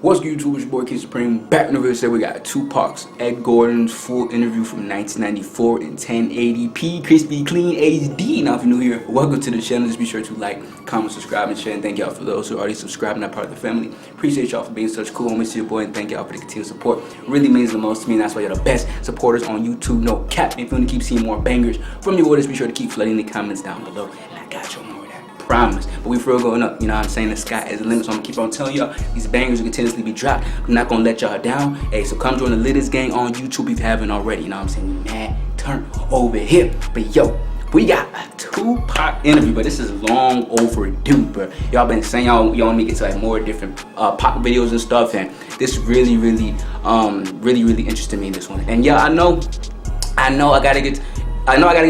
What's good, YouTube? It's your boy KingSupreme. Back in the video today, we got Tupac's Ed Gordon's full interview from 1994 in 1080p, crispy, clean HD. Now, if you're new here, welcome to the channel. Just be sure to like, comment, subscribe, and share. And thank y'all for those who are already subscribed and are part of the family. Appreciate y'all for being such cool homies to your boy, and thank y'all for the continued support. Really means the most to me, and that's why you're the best supporters on YouTube. No cap. And if you want to keep seeing more bangers from your boys, be sure to keep flooding the comments down below. And I got you more. Promise, but we for real going up. You know what I'm saying? The sky is the limit, so I'm gonna keep on telling y'all these bangers will continuously be dropped. I'm not gonna let y'all down. Hey, so come join the latest gang on YouTube if you haven't already. You know what I'm saying? Mad turn over here. But yo, we got a Tupac interview, but this is long overdue, bro. Y'all been saying y'all want me to get to like more different Pac videos and stuff, and this really interested me in this one. And yeah, I know I gotta get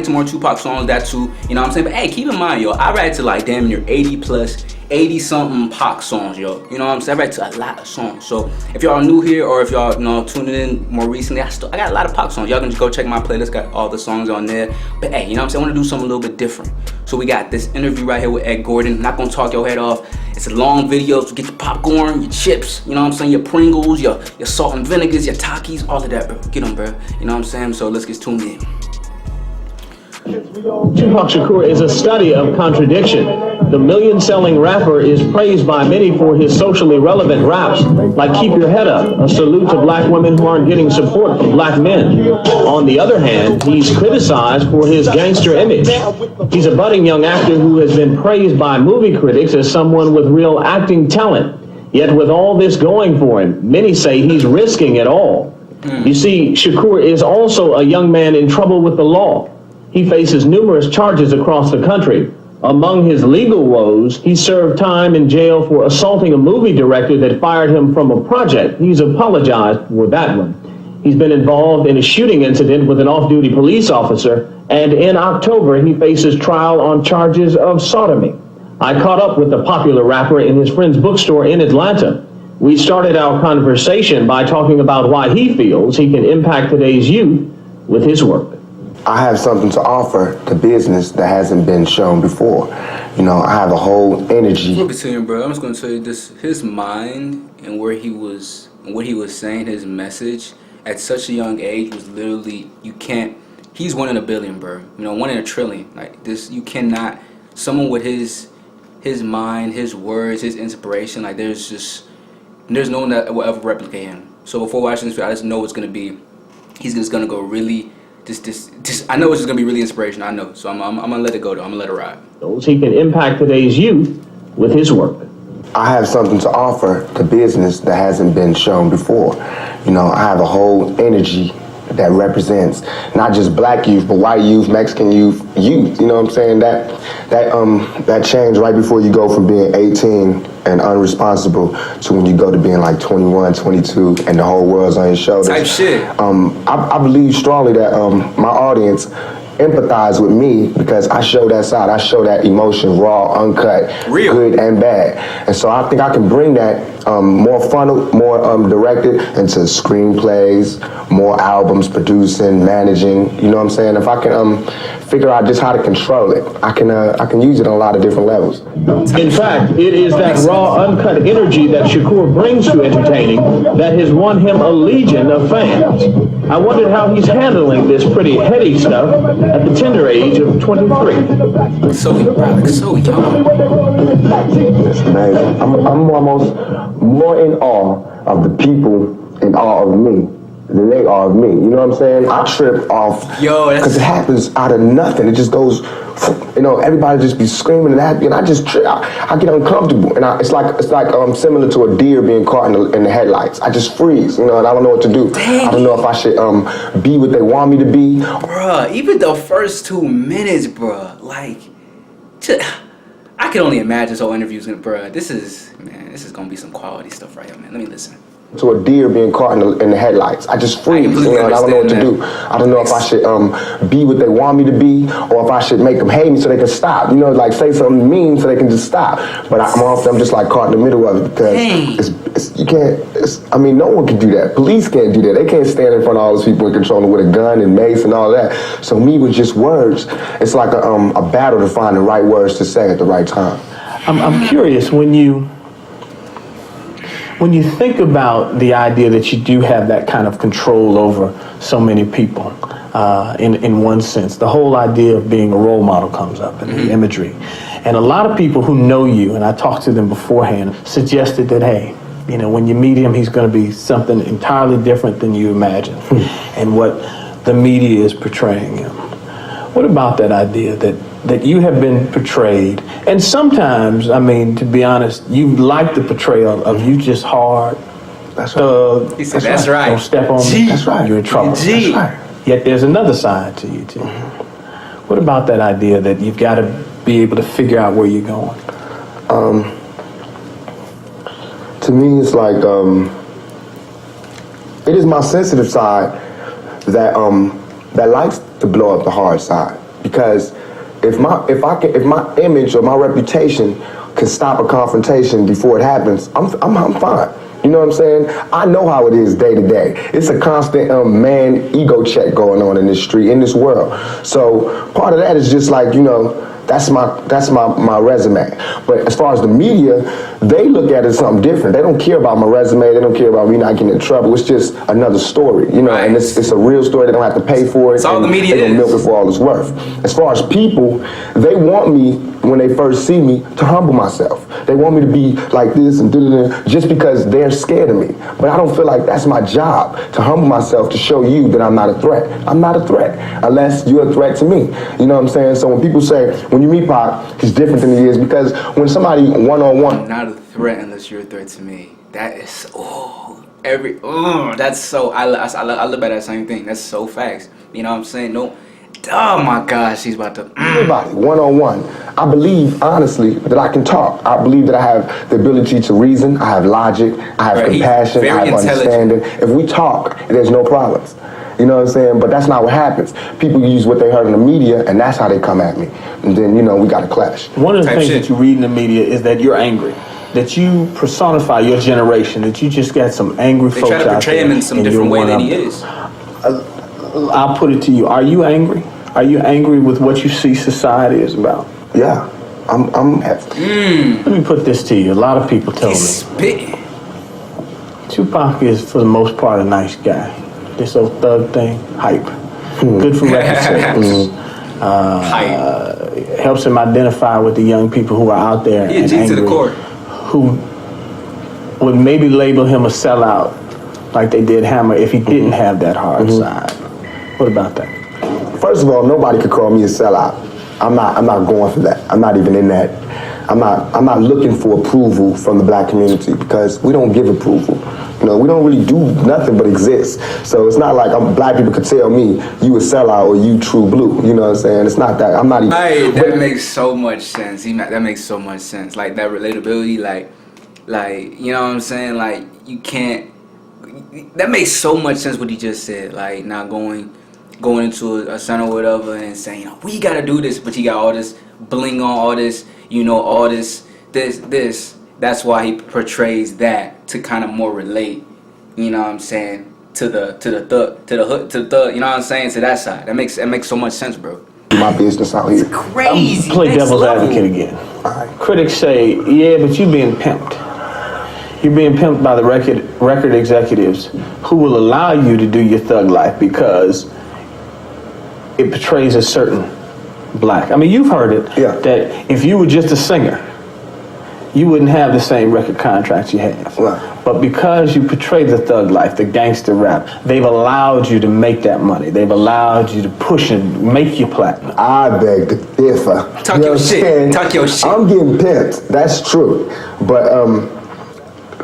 to more Tupac songs, that too, you know what I'm saying? But hey, keep in mind, yo, I rap to like damn near 80 something Pac songs, yo. You know what I'm saying? I rap to a lot of songs. So if y'all new here, or if y'all tuning in more recently, I got a lot of Pac songs. Y'all can just go check my playlist, got all the songs on there. But hey, you know what I'm saying? I want to do something a little bit different. So we got this interview right here with Ed Gordon. Not gonna talk your head off. It's a long video, so get your popcorn, your chips, you know what I'm saying, your Pringles, your salt and vinegars, your Takis, all of that, bro. Get them, bro. You know what I'm saying? So let's get tuned in. Tupac Shakur is a study of contradiction. The million-selling rapper is praised by many for his socially relevant raps, like Keep Your Head Up, a salute to black women who aren't getting support from black men. On the other hand, he's criticized for his gangster image. He's a budding young actor who has been praised by movie critics as someone with real acting talent. Yet with all this going for him, many say he's risking it all. You see, Shakur is also a young man in trouble with the law. He faces numerous charges across the country. Among his legal woes, he served time in jail for assaulting a movie director that fired him from a project. He's apologized for that one. He's been involved in a shooting incident with an off-duty police officer, and in October, he faces trial on charges of sodomy. I caught up with the popular rapper in his friend's bookstore in Atlanta. We started our conversation by talking about why he feels he can impact today's youth with his work. I have something to offer to business that hasn't been shown before. You know, I have a whole energy. Before continuing, bro, I'm just gonna tell you this: his mind and where he was, and what he was saying, his message at such a young age was literally, you can't. He's 1 in a billion, bro. You know, 1 in a trillion. Like this, you cannot. Someone with his mind, his words, his inspiration. Like there's no one that will ever replicate him. So before watching this video, I just know it's gonna be. He's just gonna go really. I know it's just gonna be really inspirational. I know, so I'm gonna let it go though. I'm gonna let it ride. He can impact today's youth with his work. I have something to offer to business that hasn't been shown before. You know, I have a whole energy that represents not just black youth, but white youth, Mexican youth. You know what I'm saying? That change right before you go from being 18 and unresponsible to when you go to being like 21, 22, and the whole world's on your shoulders. Type shit. I believe strongly that my audience empathize with me because I show that side. I show that emotion, raw, uncut, real, good and bad. And so I think I can bring that more funnel, more directed into screenplays, more albums, producing, managing. You know what I'm saying? If I can figure out just how to control it, I can use it on a lot of different levels. In fact, it is that raw, uncut energy that Shakur brings to entertaining that has won him a legion of fans. I wondered how he's handling this pretty heady stuff at the tender age of 23. So young. It's amazing. I'm almost more in awe of the people in awe of me than they are of me. You know what I'm saying? I trip off because it happens out of nothing. It just goes, you know, everybody just be screaming and happy, and I just trip. I get uncomfortable, and it's like similar to a deer being caught in the headlights. I just freeze, you know, and I don't know what to do. Dang. I don't know if I should be what they want me to be. Bruh, even the first 2 minutes, bruh, like, I can only imagine this whole interview's gonna, bruh. This is gonna be some quality stuff right here, man. Let me listen. To a deer being caught in the headlights. I just freeze, you know, and I don't know what to do. I don't know if I should be what they want me to be, or if I should make them hate me so they can stop. You know, like say something mean so they can just stop. But I'm just like caught in the middle of it because you can't. I mean, no one can do that. Police can't do that. They can't stand in front of all those people and control them with a gun and mace and all that. So me with just words, it's like a battle to find the right words to say at the right time. I'm curious when you When you think about the idea that you do have that kind of control over so many people, in one sense, the whole idea of being a role model comes up in the imagery. And a lot of people who know you, and I talked to them beforehand, suggested that, hey, you know, when you meet him, he's going to be something entirely different than you imagine and what the media is portraying him. What about that idea that you have been portrayed? And sometimes, I mean, to be honest, you like the portrayal of you just hard. That's right. He said, that's right. Don't step on me. That's right. You're in trouble. That's right. Yet there's another side to you, too. What about that idea that you've got to be able to figure out where you're going? To me, it's like it is my sensitive side that that likes to blow up the hard side, because if my image or my reputation can stop a confrontation before it happens, I'm fine. You know what I'm saying? I know how it is day to day. It's a constant man ego check going on in this street, in this world. So part of that is just like, you know, that's my resume. But as far as the media, they look at it as something different. They don't care about my resume. They don't care about me not getting in trouble. It's just another story, you know. Right. And it's a real story. They don't have to pay for it. It's all the media They don't is. milk it for all it's worth. As far as people, they want me, when they first see me, to humble myself. They want me to be like this and da-da-da, just because they're scared of me. But I don't feel like that's my job, to humble myself, to show you that I'm not a threat. I'm not a threat unless you're a threat to me. You know what I'm saying? So when people say, when you meet Pac, he's different than he is, because when somebody one-on-one. Not a threat unless you're a threat to me. That is, that's so, I live by that same thing. That's so facts. You know what I'm saying? No. Oh my gosh, he's about to. Everybody, one-on-one. I believe, honestly, that I can talk. I believe that I have the ability to reason. I have logic. I have compassion. I have understanding. If we talk, there's no problems. You know what I'm saying? But that's not what happens. People use what they heard in the media, and that's how they come at me. And then, you know, we got a clash. One of the things that you read in the media is that you're angry, that you personify your generation, that you just got some angry folks out there. They try to portray him in some different way than he is. I'll put it to you. Are you angry? Are you angry with what you see society is about? Yeah, I'm Let me put this to you. A lot of people tell me Spitting. Tupac is, for the most part, a nice guy. This old thug thing, hype. Good for record sales. Hype. Helps him identify with the young people who are out there He a and G to angry, the core. who would maybe label him a sellout, like they did Hammer, if he didn't have that hard side. What about that? First of all, nobody could call me a sellout. I'm not going for that. I'm not even in that. I'm not looking for approval from the black community, because we don't give approval. You know, we don't really do nothing but exist. So it's not like black people could tell me you a sellout or you true blue. You know what I'm saying? It's not that. I'm not even. Hey, that makes so much sense. That makes so much sense. Like that relatability, like you know what I'm saying? Like you can't. That makes so much sense what he just said. Like not going into a center or whatever and saying, oh, we gotta do this, but you got all this bling on, all this, you know, all this. That's why he portrays that, to kind of more relate, you know what I'm saying, to the thug, you know what I'm saying, to that side. That makes so much sense, bro. My business out here. Crazy. Play devil's advocate again. Critics say, yeah, but you're being pimped. You're being pimped by the record executives who will allow you to do your thug life because it portrays a certain black. I mean, you've heard it, that if you were just a singer, you wouldn't have the same record contracts you have. Right. But because you portray the thug life, the gangster rap, they've allowed you to make that money. They've allowed you to push and make you platinum. I beg to differ. Talk your shit. Talk your shit. I'm getting pimped. That's true. But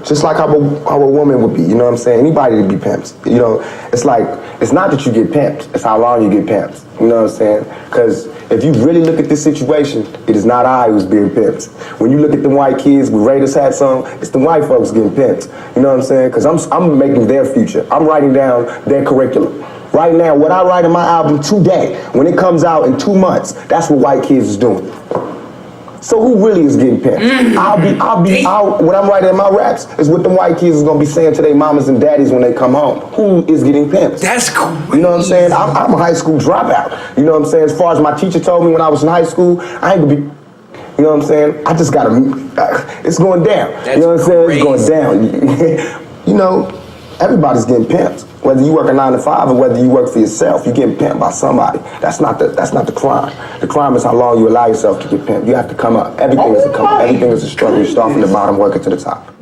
just like how a woman would be, you know what I'm saying? Anybody to be pimped. You know, it's like, it's not that you get pimped, it's how long you get pimped. You know what I'm saying? Because if you really look at this situation, it is not I who's being pimped. When you look at the white kids with Raiders hats on, it's the white folks getting pimped. You know what I'm saying? Because I'm making their future. I'm writing down their curriculum. Right now, what I write in my album today, when it comes out in 2 months, that's what white kids is doing. So who really is getting pimped? What I'm writing in my raps is what the white kids is gonna be saying to their mamas and daddies when they come home. Who is getting pimped? That's cool. You know what I'm saying? I'm a high school dropout. You know what I'm saying? As far as my teacher told me when I was in high school, I ain't gonna be. You know what I'm saying? I just gotta, it's going down. That's you know what I'm saying? crazy. It's going down. You know, everybody's getting pimped. Whether you work a 9 to 5 or whether you work for yourself, you're getting pimped by somebody. That's not the crime. The crime is how long you allow yourself to get pimped. You have to come up. Everything is a come up. Everything is a struggle. You start from the bottom, working to the top.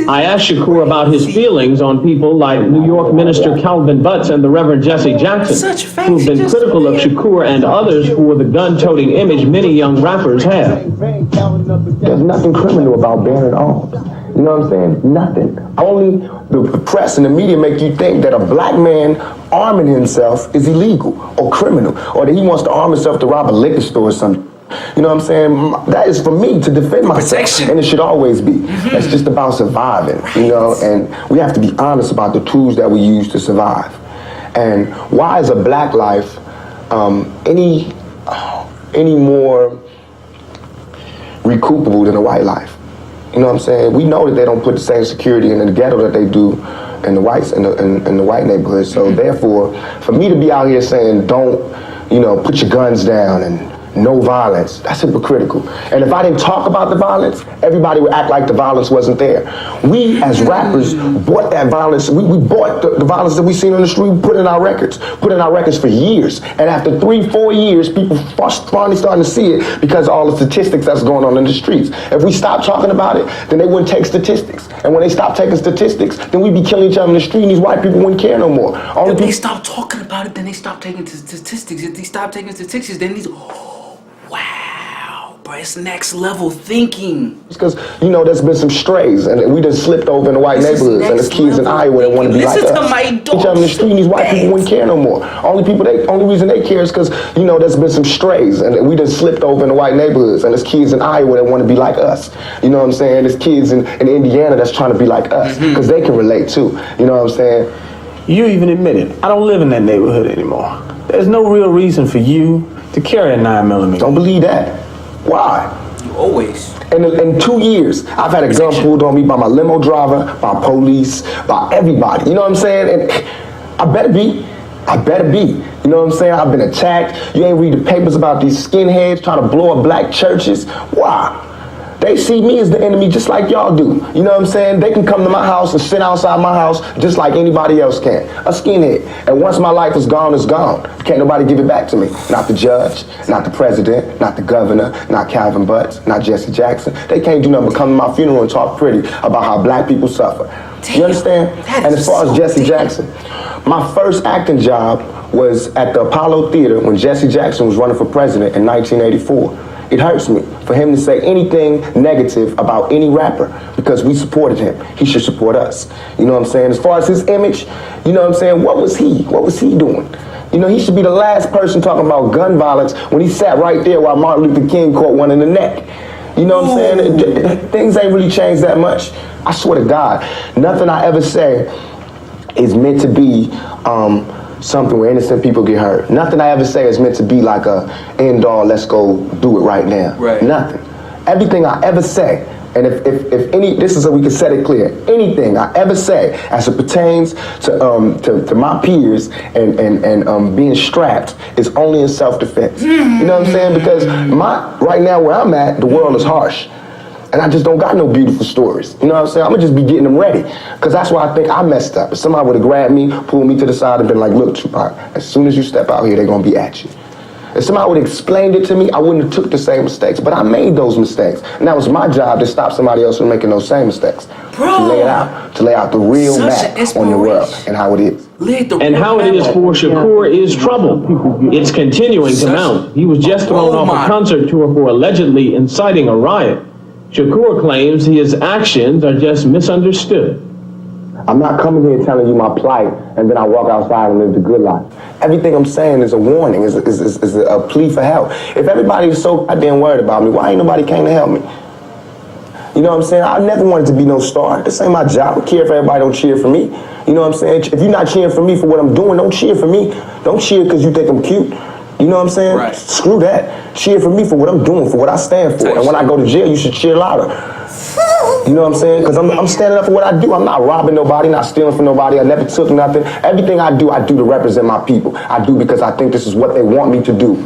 I asked Shakur about his feelings on people like New York Minister Calvin Butts and the Reverend Jesse Jackson, who've been critical of Shakur and others for the gun-toting image many young rappers have. There's nothing criminal about bearing arms. You know what I'm saying? Nothing. Only the press and the media make you think that a black man arming himself is illegal or criminal, or that he wants to arm himself to rob a liquor store or something. You know what I'm saying? That is for me to defend myself. Protection. And it should always be. It's just about surviving, you know, and we have to be honest about the tools that we use to survive. And why is a black life any more recoupable than a white life? You know what I'm saying? We know that they don't put the same security in the ghetto that they do in the whites in the white neighborhoods. So therefore, for me to be out here saying don't, you know, put your guns down and no violence, that's hypocritical. And if I didn't talk about the violence, everybody would act like the violence wasn't there. We as rappers bought that violence. We bought the violence that we seen on the street, we put in our records for years. And after 3-4 years, people finally starting to see it because of all the statistics that's going on in the streets. If we stop talking about it, then they wouldn't take statistics. And when they stop taking statistics, then we'd be killing each other in the street and these white people wouldn't care no more. If they stop talking about it, then they stop taking statistics. If they stop taking statistics, then these... Wow, bro, it's next level thinking. It's because, you know, there's been some strays and we just slipped over in the white neighborhoods and there's kids in Iowa that want to be like us. Listen to my dog. Each other in the street, these white people wouldn't care no more. Only reason they care is because, you know, there's been some strays and we just slipped over in the white neighborhoods and there's kids in Iowa that want to be like us. You know what I'm saying? There's kids in Indiana that's trying to be like us because they can relate too. You know what I'm saying? You even admitted, I don't live in that neighborhood anymore. There's no real reason for you to carry a 9mm. Don't believe that. Why? You always. In 2 years, I've had a gun pulled on me by my limo driver, by police, by everybody. You know what I'm saying? And I better be. You know what I'm saying? I've been attacked. You ain't read the papers about these skinheads trying to blow up black churches. Why? They see me as the enemy just like y'all do. You know what I'm saying? They can come to my house and sit outside my house just like anybody else can. A skinhead. And once my life is gone, it's gone. Can't nobody give it back to me. Not the judge, not the president, not the governor, not Calvin Butts, not Jesse Jackson. They can't do nothing but come to my funeral and talk pretty about how black people suffer. You understand? And as far as Jesse Jackson, my first acting job was at the Apollo Theater when Jesse Jackson was running for president in 1984. It hurts me for him to say anything negative about any rapper because we supported him. He should support us. You know what I'm saying? As far as his image, you know what I'm saying? What was he doing? You know, he should be the last person talking about gun violence when he sat right there while Martin Luther King caught one in the neck. You know what I'm saying? Things ain't really changed that much. I swear to God, nothing I ever say is meant to be something where innocent people get hurt. Nothing I ever say is meant to be like a end all, let's go do it right now. Right. Nothing. Everything I ever say, and if any, this is so we can set it clear, anything I ever say as it pertains to my peers and being strapped is only in self-defense. You know what I'm saying? Because right now where I'm at, the world is harsh. And I just don't got no beautiful stories. You know what I'm saying? I'm gonna just be getting them ready. Because that's why I think I messed up. If somebody would have grabbed me, pulled me to the side and been like, look, Tupac, as soon as you step out here, they're gonna be at you. If somebody would have explained it to me, I wouldn't have took the same mistakes. But I made those mistakes. And that was my job to stop somebody else from making those same mistakes. Bro. To lay out the real map on the world and how it is. And how it is for Shakur is trouble. It's continuing to mount. He was just thrown off a concert tour for allegedly inciting a riot. Shakur claims his actions are just misunderstood. I'm not coming here telling you my plight and then I walk outside and live the good life. Everything I'm saying is a warning, is a plea for help. If everybody is so goddamn worried about me, why ain't nobody came to help me? You know what I'm saying? I never wanted to be no star. This ain't my job. I don't care if everybody don't cheer for me. You know what I'm saying? If you're not cheering for me for what I'm doing, don't cheer for me. Don't cheer because you think I'm cute. You know what I'm saying? Right. Screw that. Cheer for me for what I'm doing, for what I stand for. And when I go to jail, you should cheer louder. You know what I'm saying? Because I'm standing up for what I do. I'm not robbing nobody, not stealing from nobody. I never took nothing. Everything I do to represent my people. I do because I think this is what they want me to do.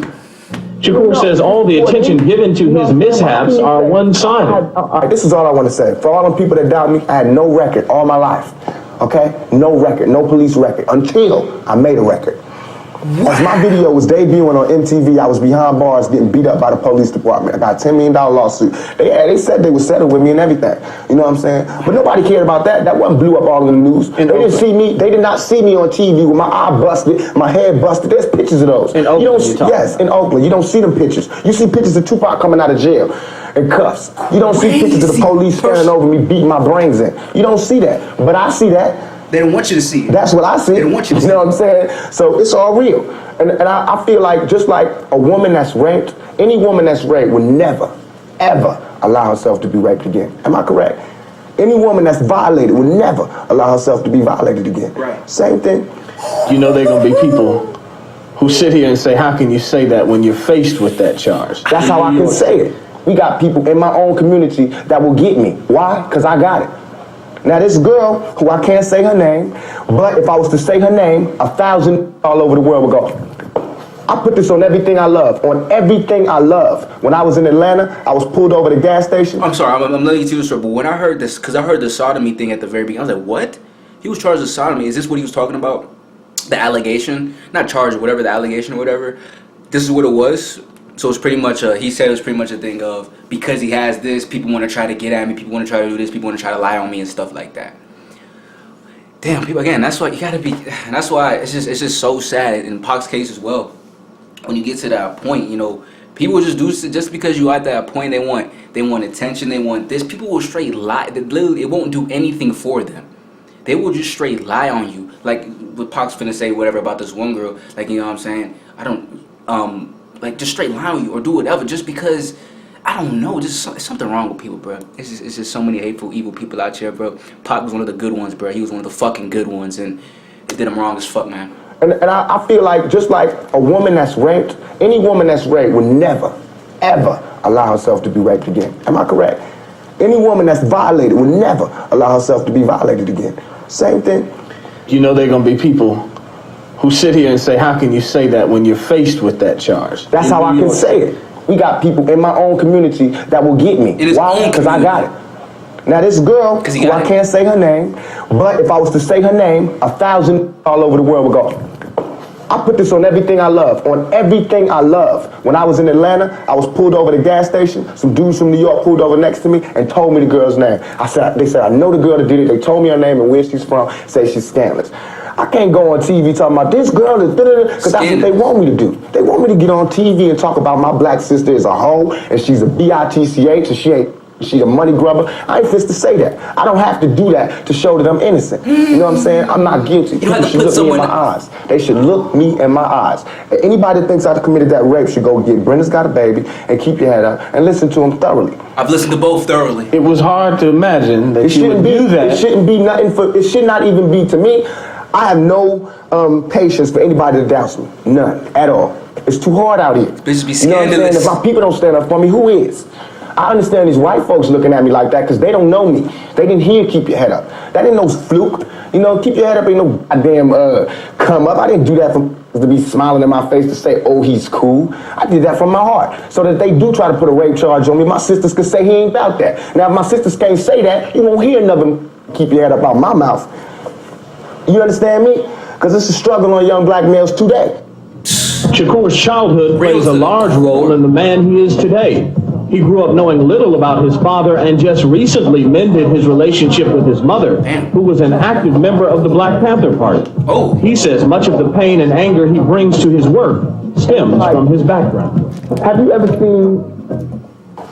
Shakur says all the attention given to his mishaps are one-sided. All right, this is all I want to say. For all the people that doubt me, I had no record all my life. Okay? No record, no police record, until I made a record. As my video was debuting on MTV, I was behind bars getting beat up by the police department. I got a $10 million lawsuit. They said they would settle with me and everything. You know what I'm saying? But nobody cared about that. That wasn't blew up all in the news. They didn't see me. They did not see me on TV with my eye busted, my head busted. There's pictures of those. In Oakland, yes, in Oakland. You don't see them pictures. You see pictures of Tupac coming out of jail in cuffs. You don't see pictures of the police standing over me beating my brains in. You don't see that. But I see that. They don't want you to see it. That's what I see. They don't want you to see it. You know what I'm saying? So it's all real. And I feel like just like a woman that's raped, any woman that's raped would never, ever allow herself to be raped again. Am I correct? Any woman that's violated would never allow herself to be violated again. Right. Same thing. You know there are going to be people who sit here and say, how can you say that when you're faced with that charge? That's how I can say it. We got people in my own community that will get me. Why? Because I got it. Now this girl, who I can't say her name, but if I was to say her name, 1,000 all over the world would go. I put this on everything I love, on everything I love. When I was in Atlanta, I was pulled over at the gas station. I'm sorry, I'm letting you tell the story, but when I heard this, because I heard the sodomy thing at the very beginning, I was like, what? He was charged with sodomy. Is this what he was talking about? The allegation? Not charged, whatever, the allegation or whatever. This is what it was. So it's pretty much, he said it was pretty much a thing of, because he has this, people want to try to get at me, people want to try to do this, people want to try to lie on me and stuff like that. Damn, people, again, that's why you gotta be, that's why it's just so sad in Pac's case as well. When you get to that point, you know, people just do, just because you at that point, they want attention, they want this, people will straight lie, literally, it won't do anything for them. They will just straight lie on you, like what Pac's finna say, whatever, about this one girl, like, you know what I'm saying, I don't, like, just straight lie on you or do whatever just because, I don't know, just something wrong with people, bro. It's just so many hateful, evil people out here, bro. Pac was one of the good ones, bro. He was one of the fucking good ones, and it did him wrong as fuck, man. And I feel like just like a woman that's raped, any woman that's raped would never, ever allow herself to be raped again. Am I correct? Any woman that's violated would never allow herself to be violated again. Same thing. You know there are going to be people who sit here and say, how can you say that when you're faced with that charge? That's how I can say it. We got people in my own community that will get me. Why? Because I got it. Now this girl, who I can't say her name, but if I was to say her name, 1,000 all over the world would go. I put this on everything I love, on everything I love. When I was in Atlanta, I was pulled over at the gas station. Some dudes from New York pulled over next to me and told me the girl's name. They said, I know the girl that did it. They told me her name and where she's from, say she's scandalous. I can't go on TV talking about this girl is because that's what they want me to do. They want me to get on TV and talk about my black sister as a hoe and she's a bitch and she's a money grubber. I ain't fit to say that. I don't have to do that to show that I'm innocent. You know what I'm saying? I'm not guilty. People should look me in my eyes. They should look me in my eyes. And anybody that thinks I committed that rape should go get Brenda's Got a Baby and keep your head up and listen to him thoroughly. I've listened to both thoroughly. It was hard to imagine that you would do that. It shouldn't be nothing for. It should not even be to me. I have no patience for anybody that doubts me. None at all. It's too hard out here. Bitches be scandalous. You know what I'm saying? If my people don't stand up for me, who is? I understand these white folks looking at me like that because they don't know me. They didn't hear keep your head up. That ain't no fluke. You know, keep your head up ain't no goddamn come up. I didn't do that to be smiling in my face to say, oh, he's cool. I did that from my heart. So that they do try to put a rape charge on me, my sisters could say he ain't about that. Now, if my sisters can't say that, you won't hear another keep your head up out my mouth. You understand me? Because it's a struggle on young black males today. Shakur's childhood plays a large role in the man he is today. He grew up knowing little about his father and just recently mended his relationship with his mother, who was an active member of the Black Panther Party. He says much of the pain and anger he brings to his work stems from his background. Have you ever seen,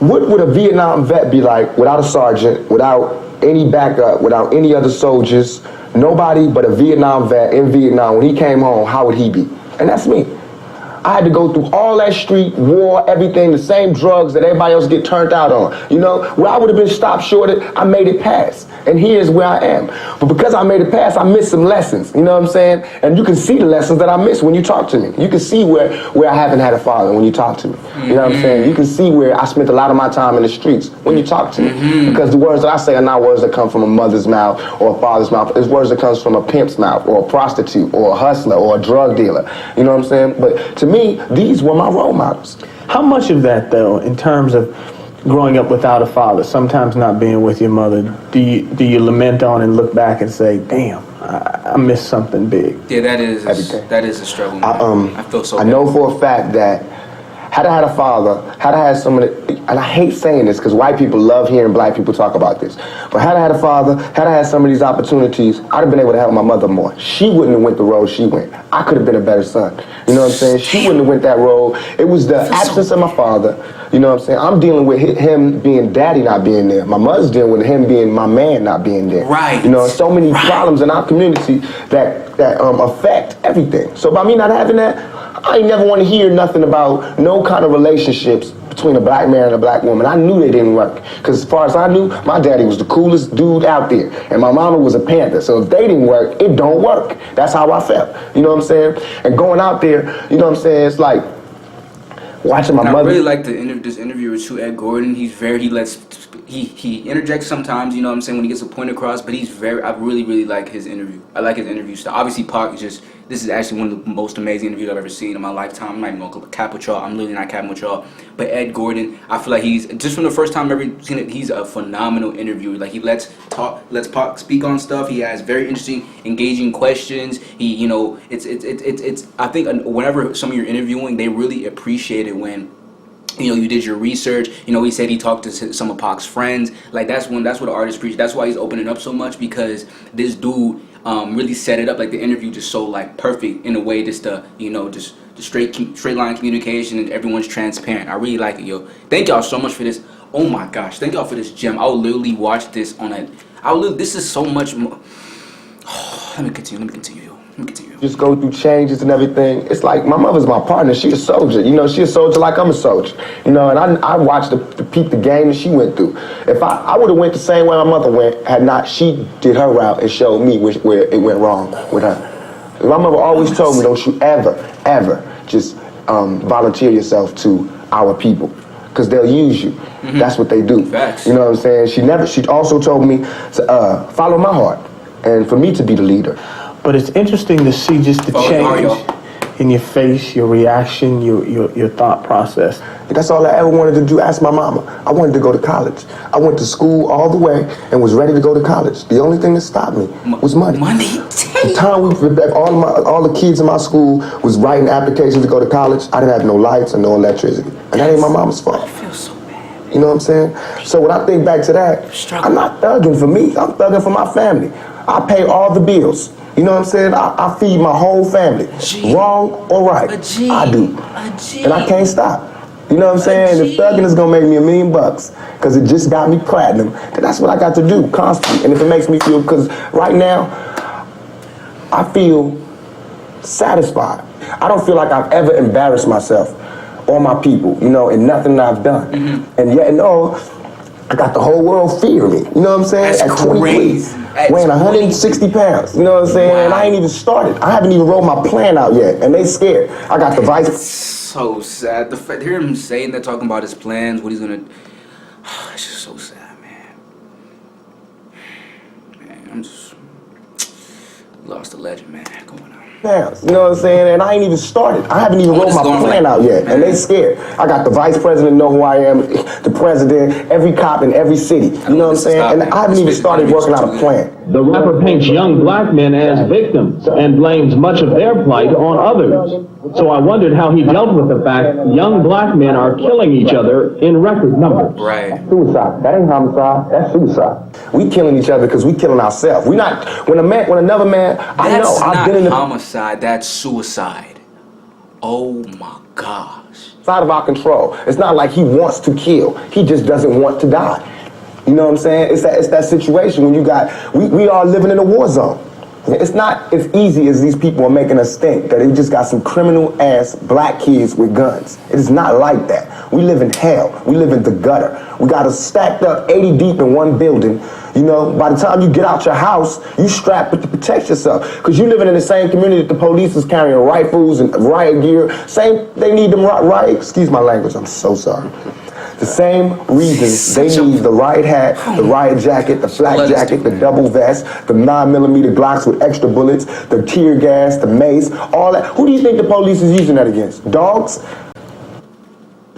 what would a Vietnam vet be like without a sergeant, without any backup, without any other soldiers, nobody but a Vietnam vet in Vietnam? When he came home, how would he be? And that's me. I had to go through all that street, war, everything, the same drugs that everybody else get turned out on. You know, where I would have been stopped short of, I made it past. And here's where I am. But because I made it past, I missed some lessons. You know what I'm saying? And you can see the lessons that I missed when you talk to me. You can see where I haven't had a father when you talk to me. You know what I'm saying? You can see where I spent a lot of my time in the streets when you talk to me. Because the words that I say are not words that come from a mother's mouth or a father's mouth. It's words that comes from a pimp's mouth or a prostitute or a hustler or a drug dealer. You know what I'm saying? But to me, me, these were my role models. How much of that, though, in terms of growing up without a father, sometimes not being with your mother, do you lament on and look back and say, damn, I missed something big? Yeah, that is Everything. That is a struggle, man. I feel so I bad. know for a fact that had I had a father, had I had someone, and I hate saying this because white people love hearing black people talk about this, but had I had a father, had I had some of these opportunities, I'd have been able to help my mother more. She wouldn't have went the road she went. I could have been a better son. You know what I'm saying? She wouldn't have went that road. It was the absence of my father. You know what I'm saying? I'm dealing with him being daddy not being there. My mother's dealing with him being my man not being there. Right. You know, so many problems in our community that affect everything. So by me not having that, I ain't never want to hear nothing about no kind of relationships between a black man and a black woman. I knew they didn't work. Because as far as I knew, my daddy was the coolest dude out there. And my mama was a Panther. So if they didn't work, it don't work. That's how I felt. You know what I'm saying? And going out there, you know what I'm saying? It's like watching my mother. I really like this interview with Ed Gordon. He interjects sometimes, you know what I'm saying, when he gets a point across, but I really like his interview. I like his interview style. Obviously, Pac this is actually one of the most amazing interviews I've ever seen in my lifetime. I'm not even going to cap with y'all. I'm literally not capping with y'all. But Ed Gordon, I feel like he's, just from the first time I've ever seen it, he's a phenomenal interviewer. Like, he lets Pac speak on stuff. He has very interesting, engaging questions. He, you know, it's I think whenever some of you're interviewing, they really appreciate it when, you know, you did your research. You know, he said he talked to some of Pac's friends. Like, that's what the artist preach. That's why he's opening up so much, because this dude really set it up. Like, the interview just so, like, perfect in a way, just the, you know, just the straight line communication, and everyone's transparent. I really like it, yo. Thank y'all so much for this. Oh my gosh, thank y'all for this gem. I will literally watch this on this is so much more. Let me continue, yo. Just go through changes and everything. It's like my mother's my partner. She's a soldier. You know, she's a soldier like I'm a soldier. You know, and I watched the peep the game that she went through. If I would have went the same way my mother went, had not she did her route and showed me where it went wrong with her. My mother always told me, don't you ever just volunteer yourself to our people, because they'll use you. Mm-hmm. That's what they do. Facts. You know what I'm saying? She also told me to follow my heart and for me to be the leader. But it's interesting to see just the change in your face, your reaction, your thought process. That's all I ever wanted to do. Ask my mama. I wanted to go to college. I went to school all the way and was ready to go to college. The only thing that stopped me was money. The time all the kids in my school was writing applications to go to college, I didn't have no lights and no electricity. And that ain't my mama's fault. I feel so bad. You know what I'm saying? So when I think back to that, I'm not thugging for me. I'm thugging for my family. I pay all the bills. You know what I'm saying? I feed my whole family. Wrong or right, I do. And I can't stop. You know what I'm saying? If thugging is gonna make me $1 million, because it just got me platinum, then that's what I got to do constantly. And if it makes me feel, because right now, I feel satisfied. I don't feel like I've ever embarrassed myself or my people, you know, in nothing that I've done. Mm-hmm. And yet, no, I got the whole world fearing me. You know what I'm saying? That's at 23, weighing 160 pounds. You know what I'm saying? Wow. And I ain't even started. I haven't even rolled my plan out yet, and they scared. I got the vice. So sad. The fact, hear him saying that, talking about his plans, what he's gonna. It's just so sad, man. Man, I'm just lost a legend, man. Come on now. You know what I'm saying? And I ain't even started. I haven't even rolled my plan out yet, and they scared. I got the vice president know who I am, the president, every cop in every city. You know what I'm saying? And I haven't even started working out a plan. The rapper paints young black men as victims and blames much of their plight on others. So I wondered how he dealt with the fact young black men are killing each other in record numbers. Right. Suicide. That ain't homicide. That's suicide. We killing each other because we killing ourselves. We not. When another man. I know. I've been in the homicide. That's suicide. Oh my gosh. It's out of our control. It's not like he wants to kill. He just doesn't want to die. You know what I'm saying? It's that situation when you got. We are living in a war zone. It's not as easy as these people are making us think, that they just got some criminal-ass black kids with guns. It is not like that. We live in hell. We live in the gutter. We got us stacked up 80 deep in one building. You know, by the time you get out your house, you strapped to protect yourself. Because you living in the same community that the police is carrying rifles and riot gear. They need them riot, excuse my language, I'm so sorry. The same reasons they need the riot hat, the riot jacket, the flak jacket, the double vest, the 9mm Glocks with extra bullets, the tear gas, the mace, all that. Who do you think the police is using that against? Dogs?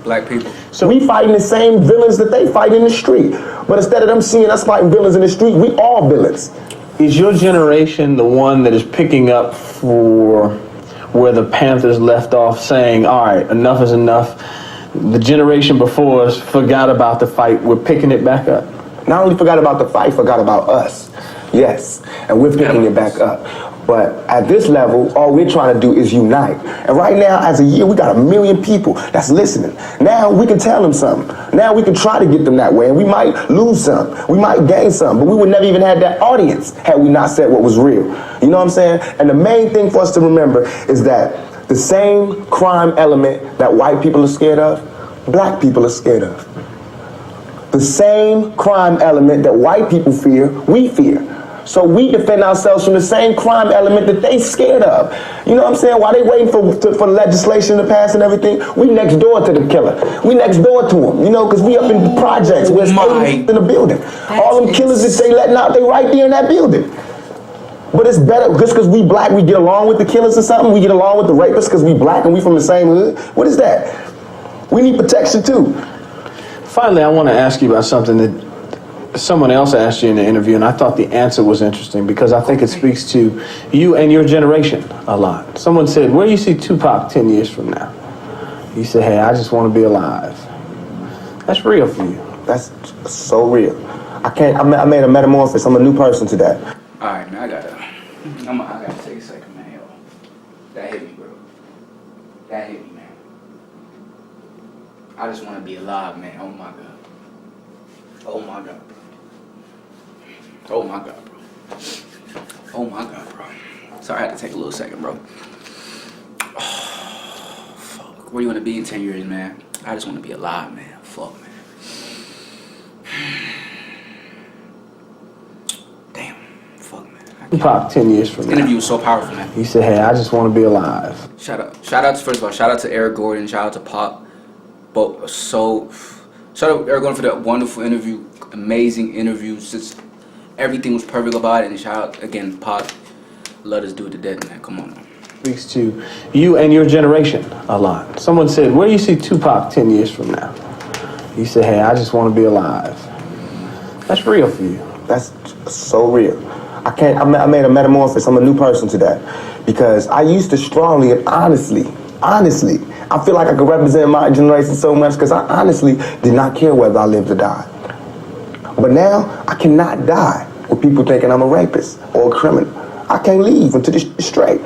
Black people. So we fighting the same villains that they fight in the street. But instead of them seeing us fighting villains in the street, we all villains. Is your generation the one that is picking up for where the Panthers left off, saying, all right, enough is enough? The generation before us forgot about the fight. We're picking it back up. Not only forgot about the fight, forgot about us. Yes, and we're picking it back up. But at this level, all we're trying to do is unite. And right now, as a year, we got 1 million people that's listening. Now we can tell them something. Now we can try to get them that way. And we might lose some. We might gain some. But we would never even have that audience had we not said what was real. You know what I'm saying? And the main thing for us to remember is that the same crime element that white people are scared of, black people are scared of. The same crime element that white people fear, we fear. So we defend ourselves from the same crime element that they scared of. You know what I'm saying? While they waiting for legislation to pass and everything, we next door to the killer. We next door to him, you know, because we up in the projects where it's in the building. All them killers that they letting out, they right there in that building. But it's better, just because we black, we get along with the killers or something? We get along with the rapists because we black and we from the same hood? What is that? We need protection too. Finally, I want to ask you about something that someone else asked you in the interview, and I thought the answer was interesting because I think it speaks to you and your generation a lot. Someone said, where do you see Tupac 10 years from now? You said, hey, I just want to be alive. That's real for you. That's so real. I made a metamorphosis. I'm a new person today. All right, man, I gotta take a second, man. Yo, that hit me, bro. That hit me, man. I just want to be alive, man. Oh my God. Oh my God, bro. Oh my God, bro. Oh my God, bro. Sorry, I had to take a little second, bro. Oh, fuck. Where do you want to be in 10 years, man? I just want to be alive, man. Fuck, man. Damn. Fuck, man. Tupac 10 years from now. This interview was so powerful, man. You said, hey, I just want to be alive. Shout out. First of all, shout out to Eric Gordon. Shout out to Pop. But shout out Eric Gordon for that wonderful interview. Amazing interview. Just everything was perfect about it. And shout out again, Pop. Let us do it to death, man. Come on, man. Speaks to you and your generation a lot. Someone said, where do you see Tupac 10 years from now? You said, hey, I just want to be alive. That's real for you. That's so real. I made a metamorphosis. I'm a new person today. Because I used to strongly and honestly, I feel like I could represent my generation so much because I honestly did not care whether I lived or died. But now, I cannot die with people thinking I'm a rapist or a criminal. I can't leave until it's straight.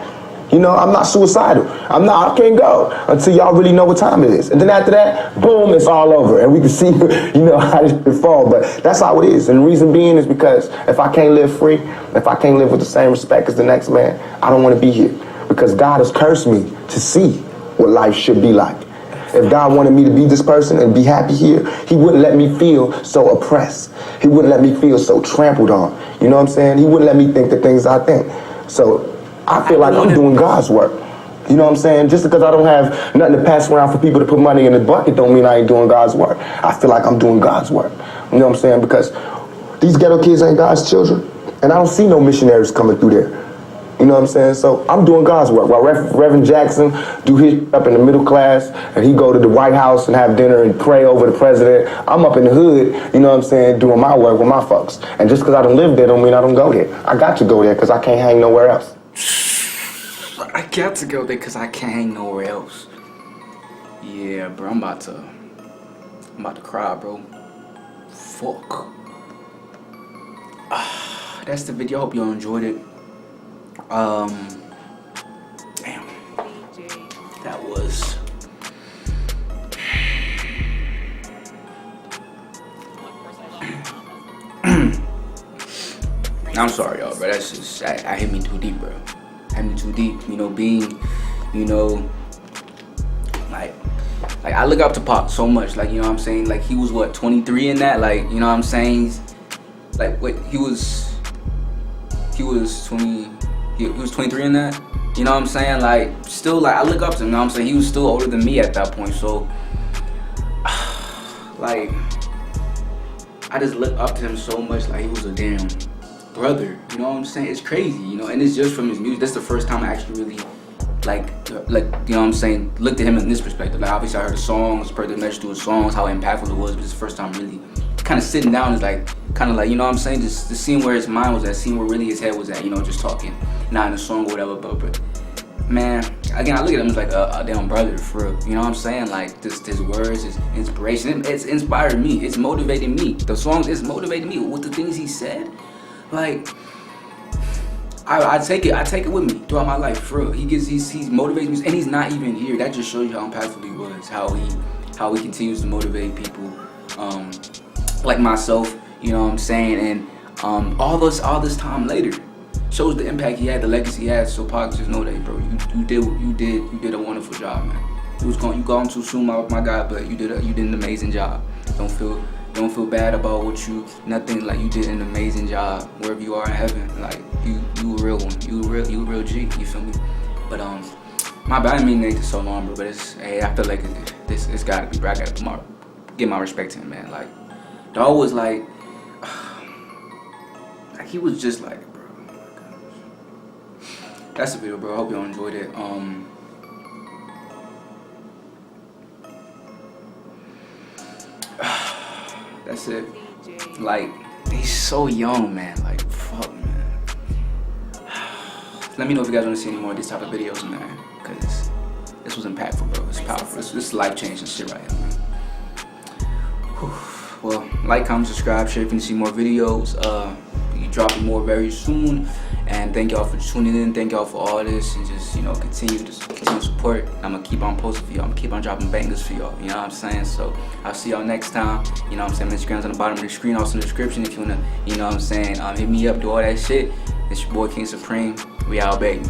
You know, I'm not suicidal. I can't go until y'all really know what time it is. And then after that, boom, it's all over. And we can see, you know, how this could fall. But that's how it is. And the reason being is because if I can't live free, if I can't live with the same respect as the next man, I don't want to be here. Because God has cursed me to see what life should be like. If God wanted me to be this person and be happy here, he wouldn't let me feel so oppressed. He wouldn't let me feel so trampled on. You know what I'm saying? He wouldn't let me think the things I think. So I feel like I'm doing God's work. You know what I'm saying? Just because I don't have nothing to pass around for people to put money in the bucket don't mean I ain't doing God's work. I feel like I'm doing God's work. You know what I'm saying? Because these ghetto kids ain't God's children. And I don't see no missionaries coming through there. You know what I'm saying? So I'm doing God's work. While Reverend Jackson do his up in the middle class and he go to the White House and have dinner and pray over the president, I'm up in the hood, you know what I'm saying, doing my work with my folks. And just because I don't live there don't mean I don't go there. I got to go there because I can't hang nowhere else. I got to go there because I can't hang nowhere else. Yeah, bro, I'm about to cry, bro. Fuck. That's the video. Hope y'all enjoyed it. Damn. That was. I'm sorry, y'all, bro. That's just, I hit me too deep, bro. Hit me too deep. You know, being, you know, like I look up to Pop so much. Like, you know what I'm saying? Like, he was, what, 23 in that? Like, you know what I'm saying? Like, what, he was 20, he was 23 in that? You know what I'm saying? Like, still, like, I look up to him, you know what I'm saying? He was still older than me at that point, so, like, I just look up to him so much, like he was a damn brother, you know what I'm saying? It's crazy, you know, and it's just from his music. That's the first time I actually really, like, you know what I'm saying, looked at him in this perspective. Like, obviously I heard the songs, heard the message through his songs, how impactful it was, but it's the first time really kind of sitting down is like, kind of like, you know what I'm saying, just seeing where his mind was at, seeing where really his head was at, you know, just talking, not in a song or whatever, but man, again, I look at him as like a damn brother, for real. You know what I'm saying? Like, just his words, his inspiration, it's inspired me, it's motivated me. The songs, it's motivated me with the things he said. Like, I take it with me throughout my life, for real. He motivates me, and he's not even here. That just shows you how impactful he was, how he continues to motivate people, like myself, you know what I'm saying, and all this time later shows the impact he had, the legacy he has. So Pac, just know that, bro, you did a wonderful job, man. You gone too soon, my guy, but you did an amazing job. Don't feel bad about nothing. Like, you did an amazing job wherever you are in heaven. Like, you a real one, you a real G. You feel me? But my bad, I didn't mean to make this so long, bro. But I feel like it's gotta be, bro. I gotta give my respect to him, man. Like, dog was like he was just like, bro. That's the video, bro. I hope y'all enjoyed it. That's it. Like, he's so young, man. Like, fuck, man. Let me know if you guys want to see any more of these type of videos, man. Cause this was impactful, bro. It's powerful. This is life-changing shit right here, man. Whew. Well, like, comment, subscribe, share if you want to see more videos. Be dropping more very soon. And thank y'all for tuning in. Thank y'all for all this, and just, you know, continue to support. I'm gonna keep on posting for y'all. I'm gonna keep on dropping bangers for y'all. You know what I'm saying? So I'll see y'all next time. You know what I'm saying? My Instagram's on the bottom of the screen, also in the description if you wanna, you know what I'm saying, hit me up, do all that shit. It's your boy KingSupreme. We out, baby.